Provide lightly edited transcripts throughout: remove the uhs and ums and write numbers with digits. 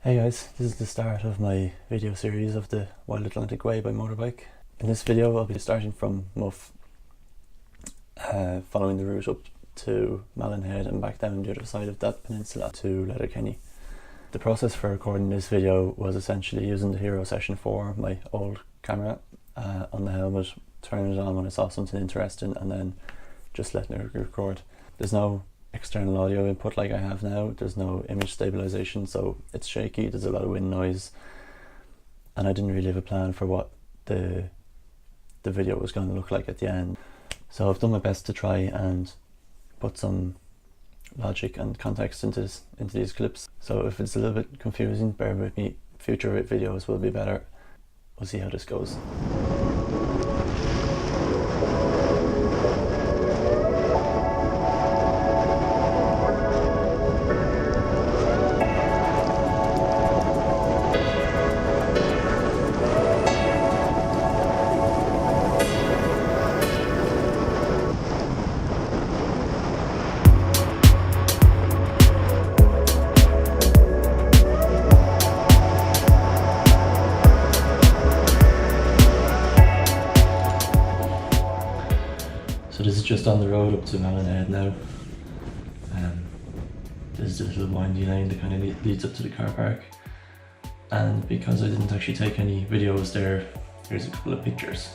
Hey guys, this is the start of my video series of the Wild Atlantic Way by Motorbike. In this video I'll be starting from Muff, following the route up to Malin Head and back down the other side of that peninsula to Letterkenny. The process for recording this video was essentially using the Hero Session 4, my old camera, on the helmet, turning it on when I saw something interesting and then just letting it record. There's no external audio input like I have now, there's no image stabilization, so it's shaky, there's a lot of wind noise, and I didn't really have a plan for what the video was going to look like at the end. So I've done my best to try and put some logic and context into these clips. So if it's a little bit confusing, bear with me, future videos will be better. We'll see how this goes. So this is just on the road up to Malin Head now. This is a little windy lane that kind of leads up to the car park. And because I didn't actually take any videos there, here's a couple of pictures.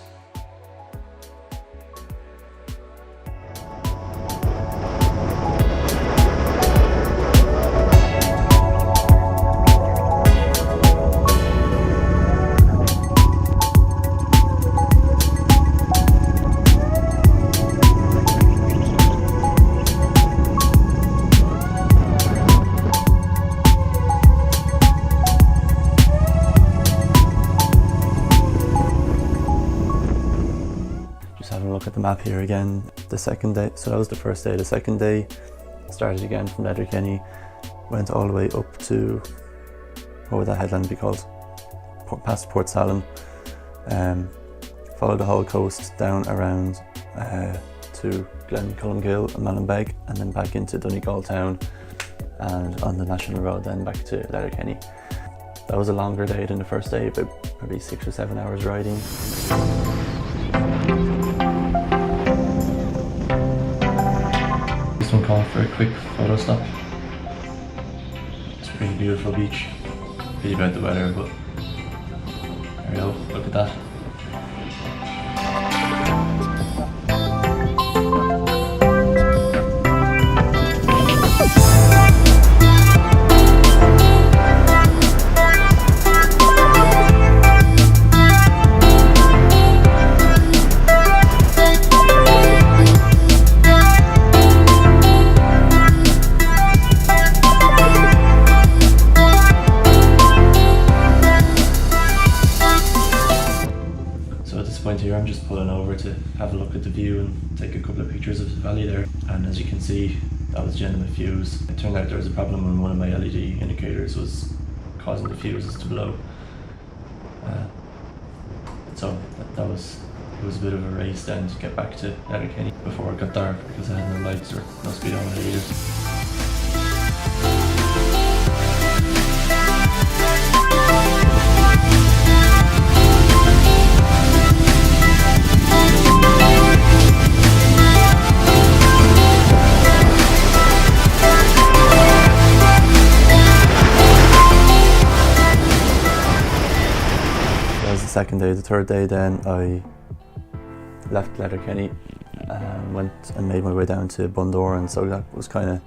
Having a look at the map here again. The second day, so that was the first day. The second day started again from Letterkenny, went all the way up to, what would that headland be called? Past Port Salim. Followed the whole coast down around to Glencullimgill and Malin, and then back into Donegal town, and on the national road then back to Letterkenny. That was a longer day than the first day, about probably 6 or 7 hours riding. This one called for a quick photo stop. It's a pretty beautiful beach. Pity about the weather, but there we go, look at that. Here I'm just pulling over to have a look at the view and take a couple of pictures of the valley there, and as you can see that was generating the fuse. It turned out there was a problem when one of my LED indicators was causing the fuses to blow, so it was a bit of a race then to get back to Letterkenny before it got dark because I had no lights or no speedometer either. Second day. The third day then I left Letterkenny and went and made my way down to Bundoran, so that was kind of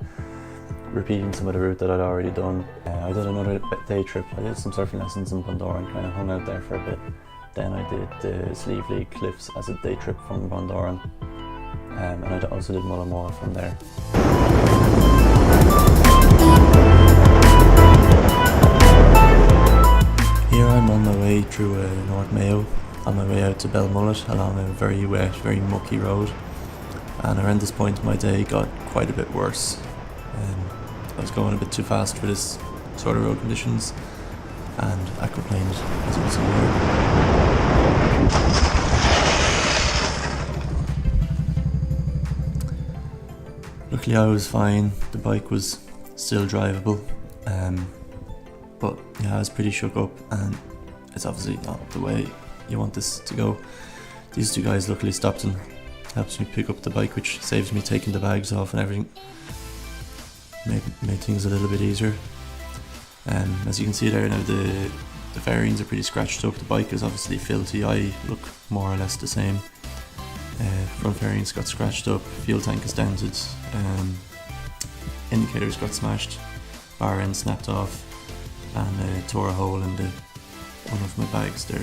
repeating some of the route that I'd already done. I did another day trip. I did some surfing lessons in Bundoran, kind of hung out there for a bit. Then I did the Sleevely Cliffs as a day trip from Bundoran, and I also did Mullamore from there. Here I'm on my way through North Mayo, on my way out to Belmullet along a very wet, very mucky road, and around this point my day got quite a bit worse. I was going a bit too fast for this sort of road conditions and aquaplaned as it was Luckily I was fine, the bike was still drivable. But yeah, I was pretty shook up, and it's obviously not the way you want this to go. These two guys luckily stopped and helped me pick up the bike, which saves me taking the bags off and everything. Made things a little bit easier. As you can see there now, the fairings are pretty scratched up. The bike is obviously filthy. I look more or less the same. Front fairings got scratched up, fuel tank is dented, indicators got smashed, bar end snapped off, and tore a hole in one of my bags there,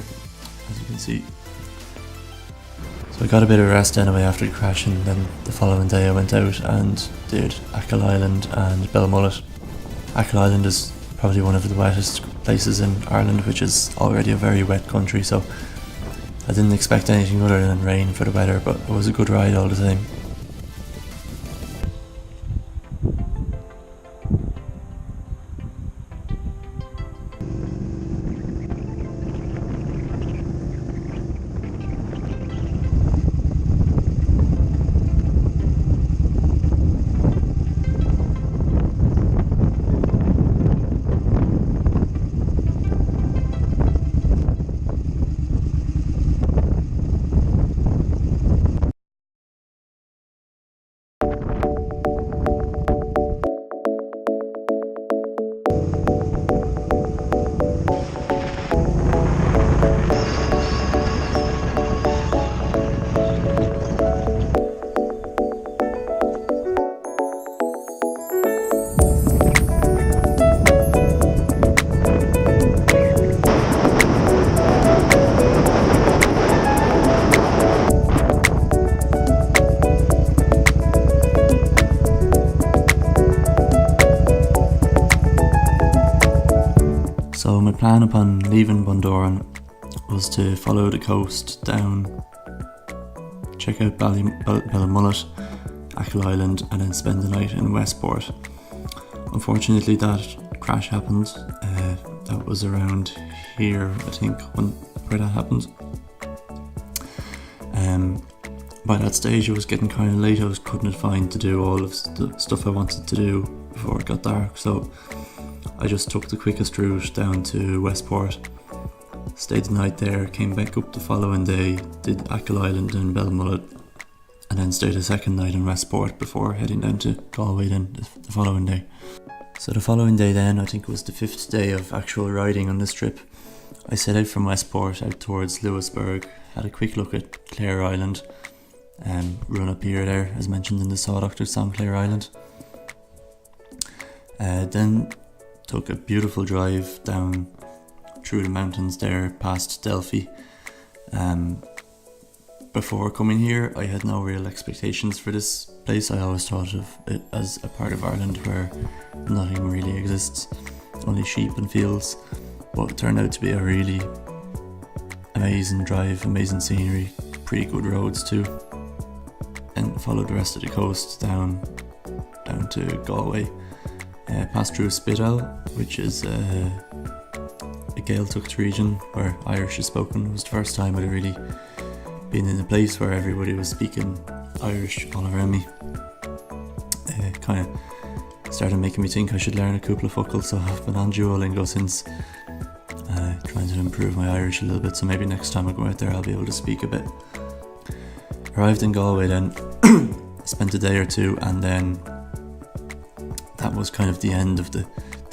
as you can see. So I got a bit of rest anyway after the crash, and then the following day I went out and did Achill Island and Belmullet. Achill Island is probably one of the wettest places in Ireland, which is already a very wet country, so I didn't expect anything other than rain for the weather, but it was a good ride all the same. So my plan upon leaving Bundoran was to follow the coast down, check out Belmullet, Achill Island, and then spend the night in Westport. Unfortunately that crash happened. That was around here, I think, where that happened. By that stage it was getting kind of late. I couldn't find to do all of the stuff I wanted to do before it got dark, so I just took the quickest route down to Westport, stayed the night there, came back up the following day, did Achill Island and Belmullet, and then stayed a second night in Westport before heading down to Galway then the following day. So the following day then, I think it was the 5th day of actual riding on this trip, I set out from Westport out towards Lewisburg, had a quick look at Clare Island, run up here there as mentioned in the Saw Doctor song, Clare Island. Then took a beautiful drive down through the mountains there past Delphi. Before coming here I had no real expectations for this place. I always thought of it as a part of Ireland where nothing really exists, only sheep and fields, but it turned out to be a really amazing drive, amazing scenery, pretty good roads too. And followed the rest of the coast down to Galway. Passed through Spittal, which is a Gaeltacht region where Irish is spoken. It was the first time I'd really been in a place where everybody was speaking Irish all around me. Kind of started making me think I should learn a couple of fuckles, so I've been on Duolingo since, trying to improve my Irish a little bit, so maybe next time I go out there I'll be able to speak a bit. Arrived in Galway then, spent a day or two, and then that was kind of the end of the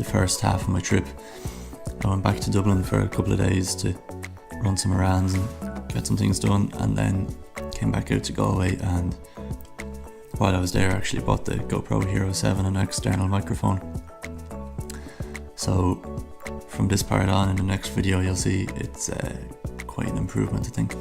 first half of my trip. I went back to Dublin for a couple of days to run some errands and get some things done, and then came back out to Galway, and while I was there I actually bought the GoPro HERO7 and an external microphone. So from this part on in the next video you'll see it's quite an improvement, I think.